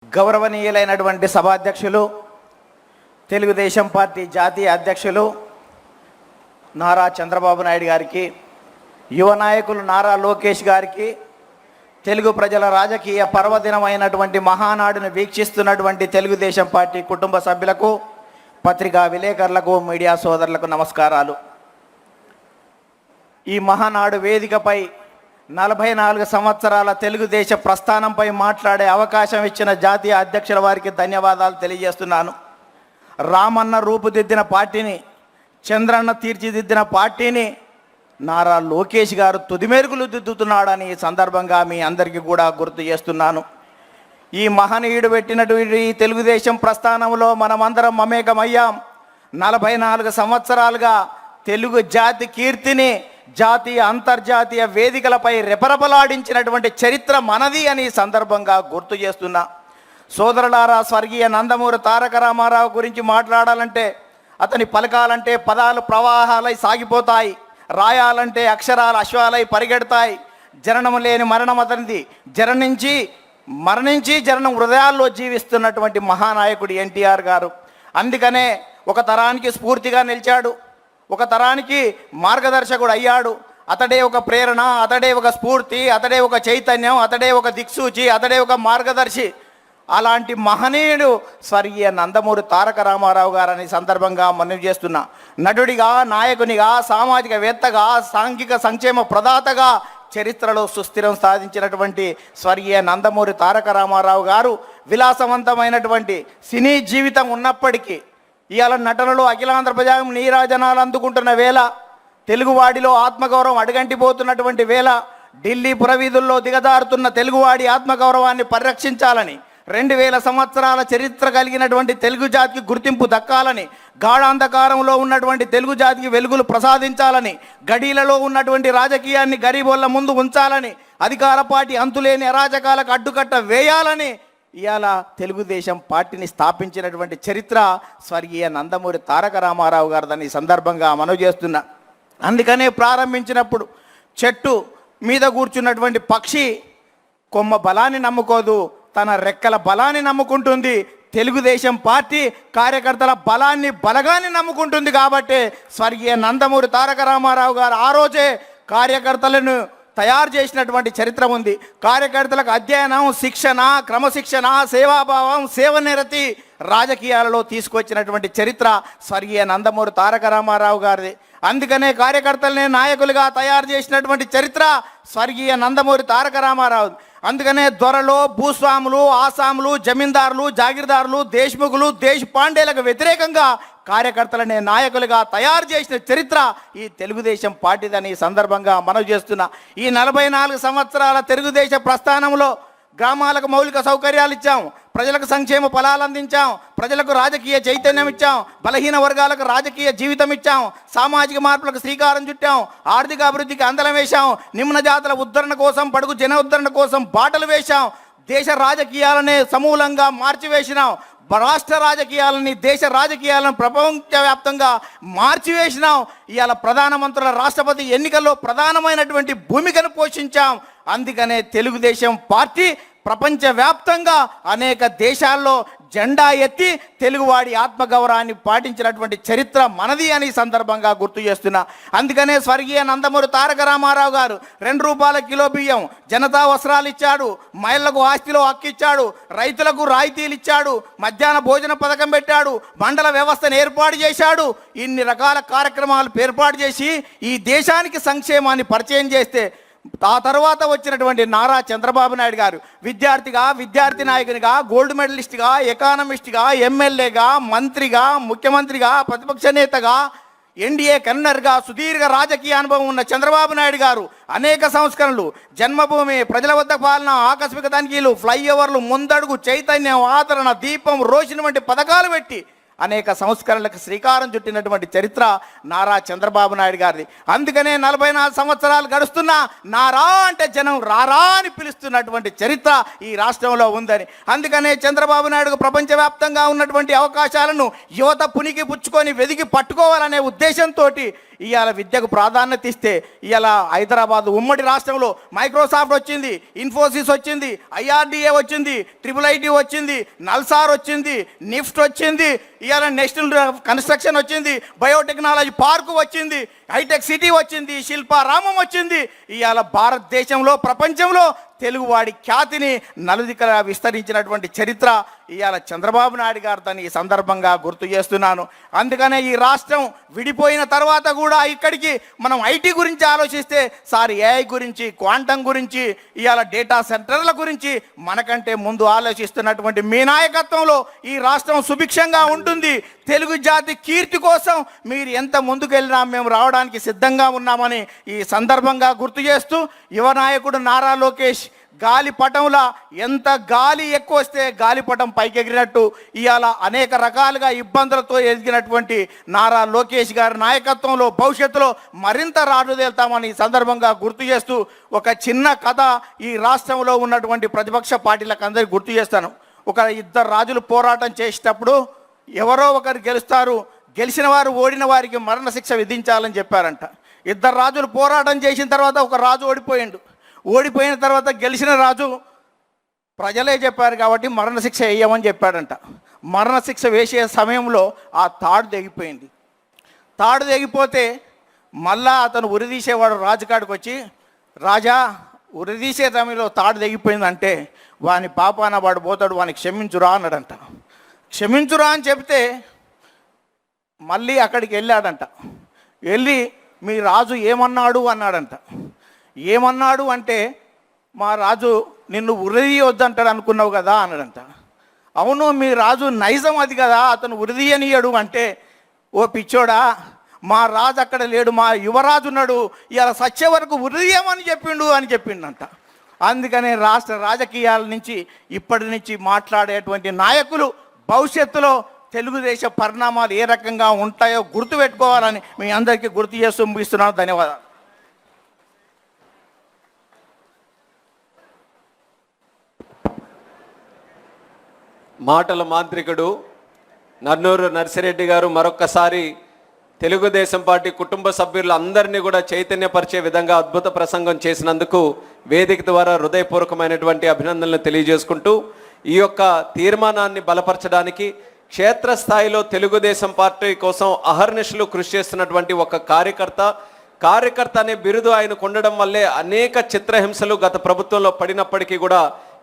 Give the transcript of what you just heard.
గౌరవనీయులైనటువంటి సభాధ్యక్షులు, తెలుగుదేశం పార్టీ జాతీయ అధ్యక్షులు నారా చంద్రబాబు నాయుడు గారికి, యువ నాయకులు నారా లోకేష్ గారికి, తెలుగు ప్రజల రాజకీయ పర్వదినమైనటువంటి మహానాడును వీక్షిస్తున్నటువంటి తెలుగుదేశం పార్టీ కుటుంబ సభ్యులకు, పత్రికా విలేకరులకు, మీడియా సోదరులకు నమస్కారాలు. ఈ మహానాడు వేదికపై 44 సంవత్సరాల తెలుగుదేశ ప్రస్థానంపై మాట్లాడే అవకాశం ఇచ్చిన జాతీయ అధ్యక్షుల వారికి ధన్యవాదాలు తెలియజేస్తున్నాను. రామన్న రూపుదిద్దిన పార్టీని, చంద్రన్న తీర్చిదిద్దిన పార్టీని నారా లోకేష్ గారు తుదిమేరుగులు దిద్దుతున్నాడని ఈ సందర్భంగా మీ అందరికీ కూడా గుర్తు చేస్తున్నాను. ఈ మహనీయుడు పెట్టినటువంటి ఈ తెలుగుదేశం ప్రస్థానంలో మనమందరం మమేకమయ్యాం. 44 సంవత్సరాలుగా తెలుగు జాతి కీర్తిని జాతీయ అంతర్జాతీయ వేదికలపై రెపరెపలాడించినటువంటి చరిత్ర మనది అని సందర్భంగా గుర్తు చేస్తున్నా. సోదరులారా, స్వర్గీయ నందమూరి తారక రామారావు గురించి మాట్లాడాలంటే, అతని పలకాలంటే పదాలు ప్రవాహాలై సాగిపోతాయి, రాయాలంటే అక్షరాలు అశ్వాలై పరిగెడతాయి. జననం లేని మరణం అతనిది, మరణించి జననం హృదయాల్లో జీవిస్తున్నటువంటి మహానాయకుడు ఎన్టీఆర్ గారు. అందుకనే ఒక తరానికి స్ఫూర్తిగా నిలిచాడు, ఒక తరానికి మార్గదర్శకుడు అయ్యాడు. అతడే ఒక ప్రేరణ, అతడే ఒక స్ఫూర్తి, అతడే ఒక చైతన్యం, అతడే ఒక దిక్సూచి, అతడే ఒక మార్గదర్శి. అలాంటి మహనీయుడు స్వర్గీయ నందమూరి తారక రామారావు గారని సందర్భంగా మనవి చేస్తున్నా. నటుడిగా, నాయకునిగా, సామాజికవేత్తగా, సాంఘిక సంక్షేమ ప్రదాతగా చరిత్రలో సుస్థిరం సాధించినటువంటి స్వర్గీయ నందమూరి తారక రామారావు గారు విలాసవంతమైనటువంటి సినీ జీవితం ఉన్నప్పటికీ ఇవాళ నటనలో అఖిలాంధ్ర ప్రజాగం నీరాజనాలు అందుకుంటున్న వేళ, తెలుగువాడిలో ఆత్మగౌరవం అడుగంటిపోతున్నటువంటి వేళ, ఢిల్లీ పురవీధుల్లో దిగజారుతున్న తెలుగువాడి ఆత్మగౌరవాన్ని పరిరక్షించాలని, 2000 సంవత్సరాల చరిత్ర కలిగినటువంటి తెలుగు జాతికి గుర్తింపు దక్కాలని, గాఢాంధకారంలో ఉన్నటువంటి తెలుగు జాతికి వెలుగులు ప్రసాదించాలని, గడీలలో ఉన్నటువంటి రాజకీయాన్ని గరీబోళ్ళ ముందు ఉంచాలని, అధికార పార్టీ అంతులేని అరాచకాలకు అడ్డుకట్ట వేయాలని ఇవాళ తెలుగుదేశం పార్టీని స్థాపించినటువంటి చరిత్ర స్వర్గీయ నందమూరి తారక రామారావు గారిదని సందర్భంగా మనవి చేస్తున్నా. అందుకనే ప్రారంభించినప్పుడు చెట్టు మీద కూర్చున్నటువంటి పక్షి కొమ్మ బలాన్ని నమ్ముకోదు, తన రెక్కల బలాన్ని నమ్ముకుంటుంది. తెలుగుదేశం పార్టీ కార్యకర్తల బలగాన్ని నమ్ముకుంటుంది. కాబట్టి స్వర్గీయ నందమూరి తారక రామారావు గారు ఆ రోజే కార్యకర్తలను తయారు చేసినటువంటి చరిత్ర ఉంది. కార్యకర్తలకు అధ్యయనం, శిక్షణ, క్రమశిక్షణ, సేవాభావం, సేవనిరతి రాజకీయాలలో తీసుకొచ్చినటువంటి చరిత్ర స్వర్గీయ నందమూరి తారక రామారావు గారిది. అందుకనే కార్యకర్తలనే నాయకులుగా తయారు చేసినటువంటి చరిత్ర స్వర్గీయ నందమూరి తారక రామారావు. అందుకనే దొరలు, భూస్వాములు, ఆసాములు, జమీందారులు, జాగీర్దారులు, దేశ్ముఖులు, దేశపాండేలకు వ్యతిరేకంగా కార్యకర్తలనే నాయకులుగా తయారు చేసిన చరిత్ర ఈ తెలుగుదేశం పార్టీదని సందర్భంగా మనవి చేస్తున్నా. ఈ 44 సంవత్సరాల తెలుగుదేశ ప్రస్థానంలో గ్రామాలకు మౌలిక సౌకర్యాలు ఇచ్చాం, ప్రజలకు సంక్షేమ ఫలాలు అందించాం, ప్రజలకు రాజకీయ చైతన్యం ఇచ్చాం, బలహీన వర్గాలకు రాజకీయ జీవితం ఇచ్చాం, సామాజిక మార్పులకు శ్రీకారం చుట్టాం, ఆర్థిక అభివృద్ధికి అందలం వేశాం, నిమ్న జాతుల ఉద్ధరణ కోసం, బడుగు జన ఉద్ధరణ కోసం బాటలు వేశాం, దేశ రాజకీయాలనే సమూలంగా మార్చివేసినాం, రాష్ట్ర రాజకీయాలని, దేశ రాజకీయాలను ప్రపంచవ్యాప్తంగా మార్చివేసినాం. ఇవాళ ప్రధానమంత్రుల, రాష్ట్రపతి ఎన్నికల్లో ప్రధానమైనటువంటి భూమికను పోషించాం. అందుకనే తెలుగుదేశం పార్టీ ప్రపంచవ్యాప్తంగా అనేక దేశాల్లో జెండా ఎత్తి తెలుగువాడి ఆత్మగౌరవాన్ని పాటించినటువంటి చరిత్ర మనది అని సందర్భంగా గుర్తు చేస్తున్నా. అందుకనే స్వర్గీయ నందమూరి తారక రామారావు గారు 2 రూపాయల కిలో బియ్యం, జనతా వస్త్రాలు ఇచ్చాడు, మహిళలకు ఆస్తిలో హక్కు ఇచ్చాడు, రైతులకు రాయితీలు ఇచ్చాడు, మధ్యాహ్న భోజన పథకం పెట్టాడు, మండల వ్యవస్థను ఏర్పాటు చేశాడు. ఇన్ని రకాల కార్యక్రమాలు ఏర్పాటు చేసి ఈ దేశానికి సంక్షేమాన్ని పరిచయం చేస్తే ఆ తర్వాత వచ్చినటువంటి నారా చంద్రబాబు నాయుడు గారు విద్యార్థిగా, విద్యార్థి నాయకునిగా, గోల్డ్ మెడలిస్ట్గా, ఎకానమిస్ట్గా, ఎమ్మెల్యేగా, మంత్రిగా, ముఖ్యమంత్రిగా, ప్రతిపక్ష నేతగా, ఎన్డీఏ కన్వీనర్గా సుదీర్ఘ రాజకీయ అనుభవం ఉన్న చంద్రబాబు నాయుడు గారు అనేక సంస్కరణలు, జన్మభూమి, ప్రజల వద్ద పాలన, ఆకస్మిక తనిఖీలు, ఫ్లైఓవర్లు, ముందడుగు, చైతన్యం, ఆదరణ, దీపం, రోషిని వంటి పథకాలు పెట్టి అనేక సంస్కరణలకు శ్రీకారం చుట్టినటువంటి చరిత్ర నారా చంద్రబాబు నాయుడు గారిది. అందుకనే 44 సంవత్సరాలు గడుస్తున్నా నారా అంటే జనం రారా అని పిలుస్తున్నటువంటి చరిత్ర ఈ రాష్ట్రంలో ఉందని. అందుకనే చంద్రబాబు నాయుడుకు ప్రపంచవ్యాప్తంగా ఉన్నటువంటి అవకాశాలను యువత పునికి పుచ్చుకొని వెదికి పట్టుకోవాలనే ఉద్దేశంతో ఇవాళ విద్యకు ప్రాధాన్యత ఇస్తే ఇవాళ హైదరాబాద్ ఉమ్మడి రాష్ట్రంలో మైక్రోసాఫ్ట్ వచ్చింది, ఇన్ఫోసిస్ వచ్చింది, IRDA వచ్చింది, IIIT వచ్చింది, నల్సార్ వచ్చింది, నిఫ్ట్ వచ్చింది, ఇవాళ నేషనల్ కన్స్ట్రక్షన్ వచ్చింది, బయోటెక్నాలజీ పార్కు వచ్చింది, హైటెక్ సిటీ వచ్చింది, శిల్పారామం వచ్చింది. ఇవాళ భారతదేశంలో ప్రపంచంలో తెలుగువాడి ఖ్యాతిని నలుదికలా విస్తరించినటువంటి చరిత్ర ఇవాళ చంద్రబాబు నాయుడు గారు దాన్ని ఈ సందర్భంగా గుర్తు చేస్తున్నాను. అందుకనే ఈ రాష్ట్రం విడిపోయిన తర్వాత కూడా ఇక్కడికి మనం ఐటీ గురించి ఆలోచిస్తే సార్ AI గురించి, క్వాంటం గురించి, ఇవాళ డేటా సెంటర్ల గురించి మనకంటే ముందు ఆలోచిస్తున్నటువంటి మీ నాయకత్వంలో ఈ రాష్ట్రం సుభిక్షంగా ఉంటుంది. తెలుగు జాతి కీర్తి కోసం మీరు ఎంత ముందుకెళ్ళినా మేము రావడానికి సిద్ధంగా ఉన్నామని ఈ సందర్భంగా గుర్తు చేస్తూ, యువ నాయకుడు నారా లోకేష్ గాలిపటంలా ఎంత గాలి ఎక్కువ వస్తే గాలిపటం పైకెగిరినట్టు ఇవాళ అనేక రకాలుగా ఇబ్బందులతో ఎదిగినటువంటి నారా లోకేష్ గారి నాయకత్వంలో భవిష్యత్తులో మరింత రాజుదేల్తామని సందర్భంగా గుర్తు చేస్తూ ఒక చిన్న కథ ఈ రాష్ట్రంలో ఉన్నటువంటి ప్రతిపక్ష పార్టీలకు అందరికీ గుర్తు చేస్తాను. ఒక ఇద్దరు రాజులు పోరాటం చేసేటప్పుడు ఎవరో ఒకరు గెలుస్తారు, గెలిచిన వారు ఓడిన వారికి మరణశిక్ష విధించాలని చెప్పారంట. ఇద్దరు రాజులు పోరాటం చేసిన తర్వాత ఒక రాజు ఓడిపోయిన తర్వాత గెలిచిన రాజు ప్రజలే చెప్పారు కాబట్టి మరణశిక్ష వేయమని చెప్పాడంట. మరణశిక్ష వేసే సమయంలో ఆ తాడు తెగిపోయింది. తాడు తెగిపోతే మళ్ళా అతను ఉరిదీసేవాడు రాజుకాడికి వచ్చి, రాజా ఉరిదీసే సమయంలో తాడు తెగిపోయిందంటే వాని పాపాన వాడు పోతాడు, వానికి క్షమించురా అన్నాడంట. క్షమించురా అని చెప్తే మళ్ళీ అక్కడికి వెళ్ళాడంట. వెళ్ళి మీ రాజు ఏమన్నాడు అన్నాడంట. ఏమన్నాడు అంటే మా రాజు నిన్ను ఉరిదీయొద్దంటాడు అనుకున్నావు కదా అన్నాడంట. అవును మీ రాజు నైజం అది కదా, అతను ఉరిదీయనీయడు అంటే, ఓ పిచ్చోడా మా రాజు అక్కడ లేడు, మా యువరాజు ఉన్నాడు, ఇలా సచ్చే వరకు ఉరిదీయమని చెప్పిండు అని చెప్పిండంట. అందుకనే రాష్ట్ర రాజకీయాల నుంచి ఇప్పటి నుంచి మాట్లాడేటువంటి నాయకులు భవిష్యత్తులో తెలుగుదేశ పరిణామాలు ఏ రకంగా ఉంటాయో గుర్తుపెట్టుకోవాలని మీ అందరికీ గుర్తు చేస్తూ ముగిస్తున్నాను. ధన్యవాదాలు. మాటల మాంత్రికుడు నన్నూరు నర్సిరెడ్డి గారు మరొక్కసారి తెలుగుదేశం పార్టీ కుటుంబ సభ్యులందరినీ కూడా చైతన్యపరిచే విధంగా అద్భుత ప్రసంగం చేసినందుకు వేదిక ద్వారా హృదయపూర్వకమైనటువంటి అభినందనలు తెలియజేసుకుంటూ, ఈ యొక్క తీర్మానాన్ని బలపరచడానికి క్షేత్రస్థాయిలో తెలుగుదేశం పార్టీ కోసం అహర్నిశలు కృషి చేస్తున్నటువంటి ఒక కార్యకర్త అనే బిరుదు ఆయనకు ఉండడం వల్లే అనేక చిత్రహింసలు గత ప్రభుత్వంలో పడినప్పటికీ కూడా